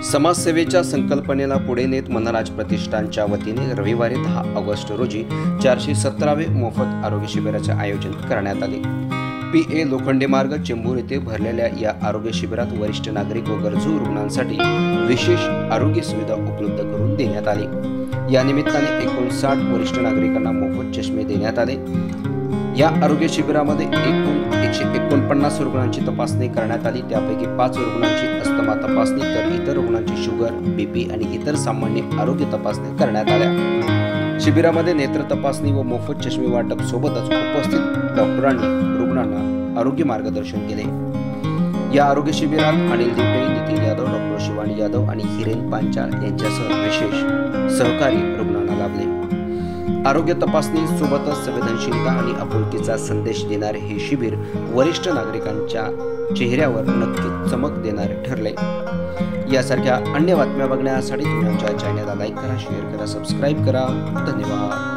समाजसेवेच्या संकल्पनेला पुढे नेत मनराज प्रतिष्ठानच्या वतीने रविवारी 10 ऑगस्ट रोजी 417वे मोफत आरोग्य शिबिराचे आयोजन करण्यात आले। PA लोखंडे मार्ग चेंबूर येथे भरलेल्या या आरोग्य शिबिरात वरिष्ठ नागरिक व गरजू रुग्णांसाठी विशेष आरोग्य सुविधा उपलब्ध करून देण्यात आली। या निमित्ताने 59 वरिष्ठ नागरिकांना मोफत चष्मे देण्यात आले। या आरोग्य शिबिरामध्ये एकूण 149 रुग्णांची तपासणी करण्यात आली। त्यापैकी 5 रुग्णांची अस्थमा तपासणी तर इतर रुग्णांची शुगर, बीपी आणि इतर सामान्य आरोग्य तपासणी करण्यात आल्या। शिबिरामध्ये नेत्र तपासणी व मोफत चष्मे वाटप सोबतच उपस्थित डॉक्टरांनी रुग्णांना आरोग्य मार्गदर्शन केले। या आरोग्य शिबिरात अनिल दिपे, नितीन यादव, डॉक्टर शिवानी यादव आणि हिरेन पांचाळ यांच्यासह विशेष सहकारी रुग्णांना लाभले। आरोग्य तपासणी सोबतच संवेदनशीलता आणि आपुलकीचा संदेश देणारे हे शिबिर वरिष्ठ नागरिकांच्या चेहऱ्यावर नक्कीच चमक देणारे ठरले। यासारख्या अन्य बातम्या बघण्यासाठी तुम्ही आमच्या चॅनलला लाईक करा, शेअर करा, सबस्क्राईब करा। धन्यवाद।